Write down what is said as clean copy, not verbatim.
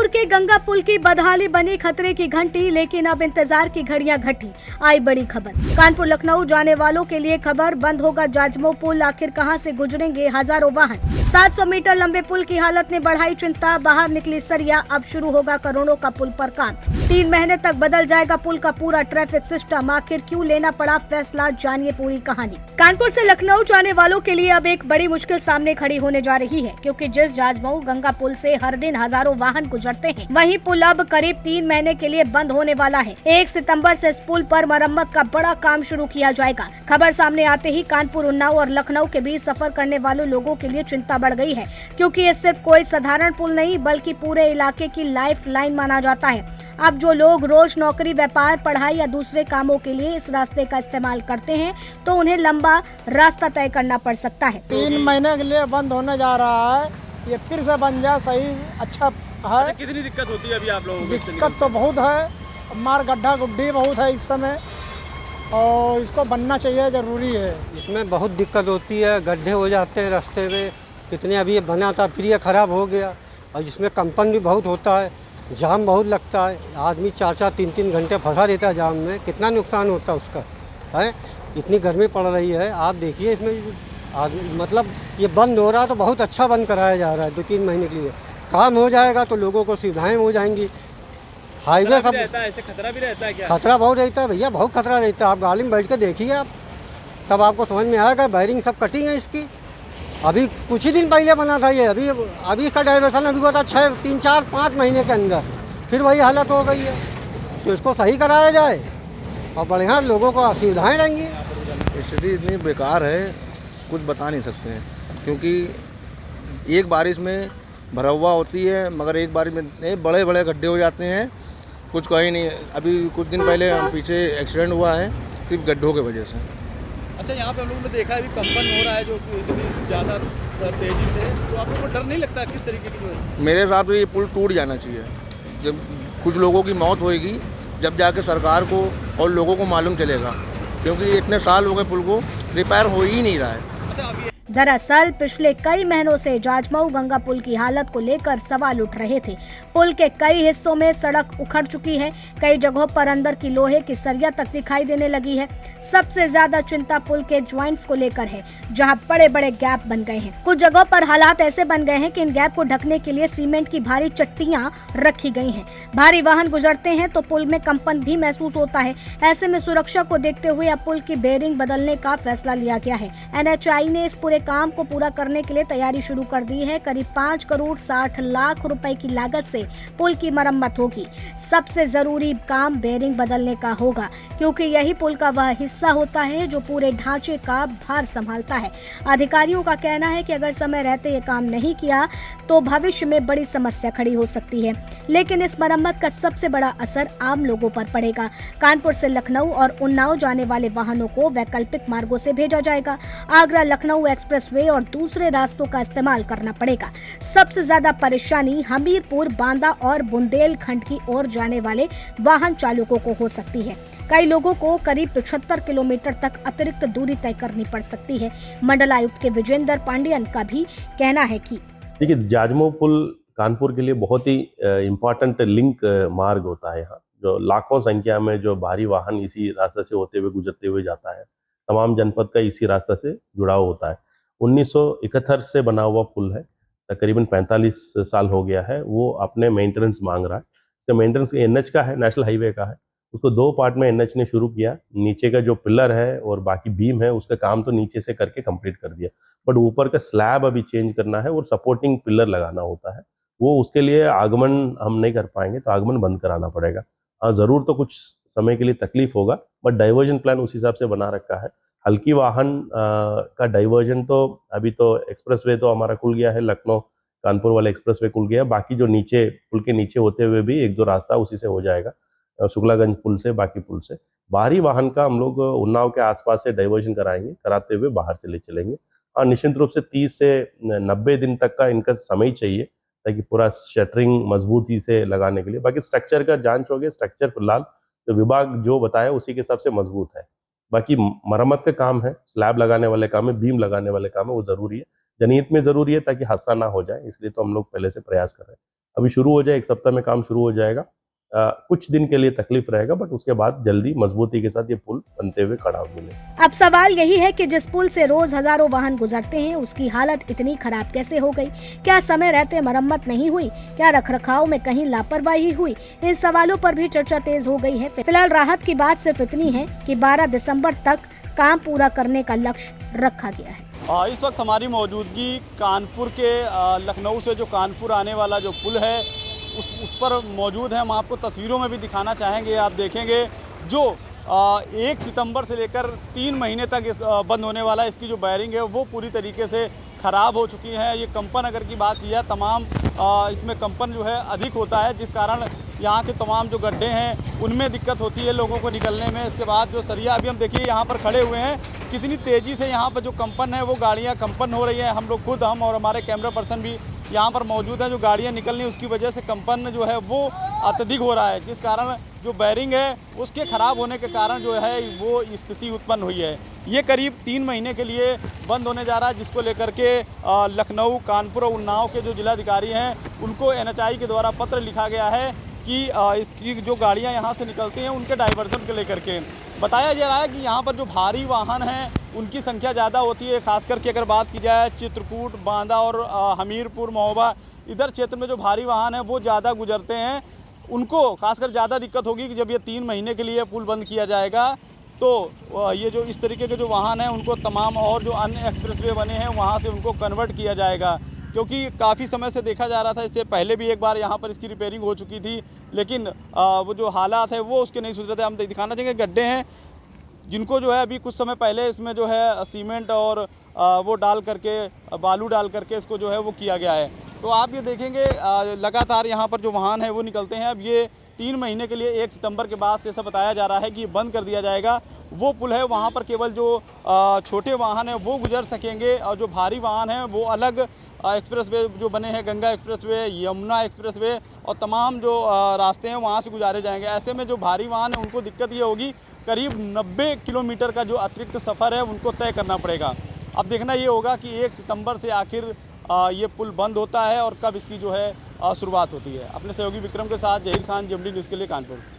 के गंगा पुल की बदहाली बनी खतरे की घंटी, लेकिन अब इंतजार की घड़ियां घटी। आई बड़ी खबर। कानपुर लखनऊ जाने वालों के लिए खबर, बंद होगा जाजमऊ पुल। आखिर कहां से गुजरेंगे हजारों वाहन। 700 मीटर लंबे पुल की हालत ने बढ़ाई चिंता। बाहर निकली सरिया, अब शुरू होगा करोड़ों का पुल पर काम। 3 महीने तक बदल जाएगा पुल का पूरा ट्रैफिक सिस्टम। आखिर क्यों लेना पड़ा फैसला, जानिए पूरी कहानी। कानपुर से लखनऊ जाने वालों के लिए अब एक बड़ी मुश्किल सामने खड़ी होने जा रही है, क्योंकि जिस जाजमऊ गंगा पुल से हर दिन हजारों वाहन गुजरते हैं, वहीं पुल अब करीब 3 महीने के लिए बंद होने वाला है। 1 सितंबर से इस पुल पर मरम्मत का बड़ा काम शुरू किया जाएगा। खबर सामने आते ही कानपुर, उन्नाव और लखनऊ के बीच सफर करने वाले लोगों के लिए चिंता बढ़ गई है, क्योंकि ये सिर्फ कोई साधारण पुल नहीं बल्कि पूरे इलाके की लाइफ लाइन माना जाता है। अब जो लोग रोज नौकरी, व्यापार, पढ़ाई या दूसरे कामों के लिए इस रास्ते का इस्तेमाल करते हैं, तो उन्हें लंबा रास्ता तय करना पड़ सकता है। 3 महीने के लिए बंद होने जा रहा है, ये फिर से बन जाए सही अच्छा है। कितनी दिक्कत होती है अभी आप लोगों को? दिक्कत तो बहुत है, मार गड्ढा गुड्ढी बहुत है इस समय, और इसको बनना चाहिए, जरूरी है। इसमें बहुत दिक्कत होती है, गड्ढे हो जाते हैं रास्ते में। कितने अभी ये बना था, फिर ये ख़राब हो गया, और इसमें कंपन भी बहुत होता है, जाम बहुत लगता है। आदमी 4-4, 3-3 घंटे फंसा रहता है जाम में। कितना नुकसान होता है उसका, है। इतनी गर्मी पड़ रही है, आप देखिए इसमें आदमी, मतलब ये बंद हो रहा है तो बहुत अच्छा बंद कराया जा रहा है। 2-3 महीने के लिए काम हो जाएगा तो लोगों को सुविधाएँ हो जाएंगी। हाईवे सब रहता है, ऐसे खतरा भी रहता है क्या? खतरा बहुत रहता है भैया, बहुत खतरा रहता है। आप गाड़ी में बैठ के देखिए आप, तब आपको समझ में आएगा। वायरिंग सब कटिंग है इसकी। अभी कुछ ही दिन पहले बना था ये, अभी इसका डाइवर्सन अभी हुआ था 3-4-5 महीने के अंदर, फिर वही हालत हो गई है। तो इसको सही कराया जाए और बढ़िया लोगों को सुविधाएँ रहेंगी। स्थिति इतनी बेकार है, कुछ बता नहीं सकते हैं, क्योंकि एक बारिश में भरा हुआ होती है, मगर एक बारिश में बड़े बड़े गड्ढे हो जाते हैं। कुछ कहीं नहीं। अभी कुछ दिन पहले पीछे एक्सीडेंट हुआ है सिर्फ गड्ढों के वजह से। अच्छा, यहाँ पे हम लोगों ने देखा है अभी कंपन हो रहा है जो ज़्यादा तेज़ी से, तो आप लोगों को डर नहीं लगता किस तरीके की? मेरे हिसाब से ये पुल टूट जाना चाहिए। जब कुछ लोगों की मौत होएगी, जब जाके सरकार को और लोगों को मालूम चलेगा, क्योंकि इतने साल हो गए पुल को रिपेयर हो ही नहीं रहा है। अच्छा, अभी दरअसल पिछले कई महीनों से जाजमऊ गंगा पुल की हालत को लेकर सवाल उठ रहे थे। पुल के कई हिस्सों में सड़क उखड़ चुकी है, कई जगहों पर अंदर की लोहे की सरिया तक दिखाई देने लगी है। सबसे ज्यादा चिंता पुल के ज्वाइंट्स को लेकर है, जहां बड़े बड़े गैप बन गए हैं। कुछ जगहों पर हालात ऐसे बन गए हैं कि इन गैप को ढकने के लिए सीमेंट की भारी चट्टियां रखी गई हैं। भारी वाहन गुजरते हैं तो पुल में कंपन भी महसूस होता है। ऐसे में सुरक्षा को देखते हुए अब पुल की बेयरिंग बदलने का फैसला लिया गया है। NHAI ने इस पूरे काम को पूरा करने के लिए तैयारी शुरू कर दी है। करीब 5 करोड़ 60 लाख रुपए की लागत से पुल की मरम्मत होगी। सबसे जरूरी काम बेयरिंग बदलने का होगा, क्योंकि यही पुल का वह हिस्सा होता है जो पूरे ढांचे का भार संभालता है। अधिकारियों का कहना है कि अगर समय रहते ये काम नहीं किया तो भविष्य में बड़ी समस्या खड़ी हो सकती है। लेकिन इस मरम्मत का सबसे बड़ा असर आम लोगों पर पड़ेगा। कानपुर से लखनऊ और उन्नाव जाने वाले वाहनों को वैकल्पिक मार्गों से भेजा जाएगा। आगरा लखनऊ एक्सप्रेसवे और दूसरे रास्तों का इस्तेमाल करना पड़ेगा। सबसे ज्यादा परेशानी हमीरपुर, बांदा और बुंदेलखंड की ओर जाने वाले वाहन चालकों को हो सकती है। कई लोगों को करीब 75 किलोमीटर तक अतिरिक्त दूरी तय करनी पड़ सकती है। मंडलायुक्त के विजेंद्र पांडियन का भी कहना है कि देखिए, जाजमऊ पुल कानपुर के लिए बहुत ही इम्पोर्टेंट लिंक मार्ग होता है। यहाँ जो लाखों संख्या में जो भारी वाहन इसी रास्ते से होते हुए गुजरते हुए जाता है, तमाम जनपद का इसी रास्ते से जुड़ाव होता है। 1971 से बना हुआ पुल है, तकरीबन 45 साल हो गया है। वो अपने मेंटेनेंस मांग रहा है। इसका मेंटेनेंस NH का है, नेशनल हाईवे का है। उसको 2 पार्ट में NH ने शुरू किया। नीचे का जो पिलर है और बाकी बीम है, उसका काम तो नीचे से करके कंप्लीट कर दिया, बट ऊपर का स्लैब अभी चेंज करना है और सपोर्टिंग पिलर लगाना होता है। वो उसके लिए आगमन हम नहीं कर पाएंगे, तो आगमन बंद कराना पड़ेगा। हाँ, ज़रूर तो कुछ समय के लिए तकलीफ होगा, बट डाइवर्जन प्लान उस हिसाब से बना रखा है। हल्की वाहन का डाइवर्जन तो अभी तो एक्सप्रेसवे तो हमारा खुल गया है, लखनऊ कानपुर वाला एक्सप्रेसवे खुल गया है। बाकी जो नीचे पुल के नीचे होते हुए भी 1-2 रास्ता उसी से हो जाएगा, शुक्लागंज पुल से, बाकी पुल से। बाहरी वाहन का हम लोग उन्नाव के आसपास से डाइवर्जन कराते हुए बाहर से ले चलेंगे। और निश्चित रूप से 30 से 90 दिन तक का इनका समय चाहिए, ताकि पूरा शटरिंग मजबूती से लगाने के लिए। बाकी स्ट्रक्चर का जांच हो गया। स्ट्रक्चर फिलहाल तो विभाग जो बताया उसी के हिसाब से मजबूत है। बाकी मरम्मत का काम है, स्लैब लगाने वाले काम है, बीम लगाने वाले काम है, वो जरूरी है, जनहित में जरूरी है ताकि हादसा ना हो जाए, इसलिए तो हम लोग पहले से प्रयास कर रहे हैं। अभी शुरू हो जाए, 1 सप्ताह में काम शुरू हो जाएगा। कुछ दिन के लिए तकलीफ रहेगा, बट उसके बाद जल्दी मजबूती के साथ ये पुल बनते हुए खड़ा मिलेगा। अब सवाल यही है कि जिस पुल से रोज हजारों वाहन गुजरते हैं उसकी हालत इतनी खराब कैसे हो गई? क्या समय रहते मरम्मत नहीं हुई? क्या रखरखाव में कहीं लापरवाही हुई? इन सवालों पर भी चर्चा तेज हो गई है। फिलहाल राहत की बात सिर्फ इतनी है कि 12 दिसंबर तक काम पूरा करने का लक्ष्य रखा गया है। इस वक्त हमारी मौजूदगी कानपुर के लखनऊ से जो कानपुर आने वाला जो पुल है उस पर मौजूद है। हम आपको तस्वीरों में भी दिखाना चाहेंगे। आप देखेंगे जो 1 सितंबर से लेकर 3 महीने तक बंद होने वाला इसकी जो वायरिंग है वो पूरी तरीके से ख़राब हो चुकी है। ये कंपन अगर की बात की जाए, तमाम इसमें कंपन जो है अधिक होता है, जिस कारण यहाँ के तमाम जो गड्ढे हैं उनमें दिक्कत होती है लोगों को निकलने में। इसके बाद जो सरिया अभी हम देखिए यहाँ पर खड़े हुए हैं, कितनी तेज़ी से यहाँ पर जो कंपन है वो गाड़ियाँ कंपन हो रही हैं। हम लोग खुद हम और हमारे कैमरा पर्सन भी यहाँ पर मौजूद है। जो गाड़ियाँ निकलनी उसकी वजह से कंपन जो है वो अत्यधिक हो रहा है, जिस कारण जो बैरिंग है उसके ख़राब होने के कारण जो है वो स्थिति उत्पन्न हुई है। ये करीब 3 महीने के लिए बंद होने जा रहा है, जिसको लेकर के लखनऊ, कानपुर और उन्नाव के जो जिलाधिकारी हैं उनको NHAI के द्वारा पत्र लिखा गया है कि इसकी जो गाड़ियाँ यहाँ से निकलती हैं उनके डाइवर्जन को लेकर के बताया जा रहा है कि यहाँ पर जो भारी वाहन हैं उनकी संख्या ज़्यादा होती है। खास करके अगर बात की जाए चित्रकूट, बांदा और हमीरपुर, महोबा, इधर क्षेत्र में जो भारी वाहन है वो ज़्यादा गुजरते हैं। उनको खासकर ज़्यादा दिक्कत होगी कि जब ये 3 महीने के लिए पुल बंद किया जाएगा तो ये जो इस तरीके के जो वाहन हैं उनको तमाम और जो अन्य एक्सप्रेसवे बने हैं वहाँ से उनको कन्वर्ट किया जाएगा, क्योंकि काफ़ी समय से देखा जा रहा था। इससे पहले भी एक बार यहाँ पर इसकी रिपेयरिंग हो चुकी थी, लेकिन वो जो हालात है वो उसके नहीं सुधरे थे। हम दिखाना चाहेंगे गड्ढे हैं जिनको जो है अभी कुछ समय पहले इसमें जो है सीमेंट और वो डाल करके, बालू डाल करके इसको जो है वो किया गया है। तो आप ये देखेंगे लगातार यहाँ पर जो वाहन है वो निकलते हैं। अब ये 3 महीने के लिए 1 सितंबर के बाद से ऐसा बताया जा रहा है कि बंद कर दिया जाएगा। वो पुल है वहाँ पर केवल जो छोटे वाहन हैं वो गुजर सकेंगे और जो भारी वाहन हैं वो अलग एक्सप्रेसवे जो बने हैं, गंगा एक्सप्रेसवे, यमुना एक्सप्रेसवे और तमाम जो रास्ते हैं वहाँ से गुजारे जाएंगे। ऐसे में जो भारी वाहन है उनको दिक्कत ये होगी, करीब 90 किलोमीटर का जो अतिरिक्त सफ़र है उनको तय करना पड़ेगा। अब देखना ये होगा कि 1 सितंबर से आखिर ये पुल बंद होता है और कब इसकी जो है शुरुआत होती है। अपने सहयोगी विक्रम के साथ जहीर खान, जेएमडी न्यूज़ के लिए कानपुर।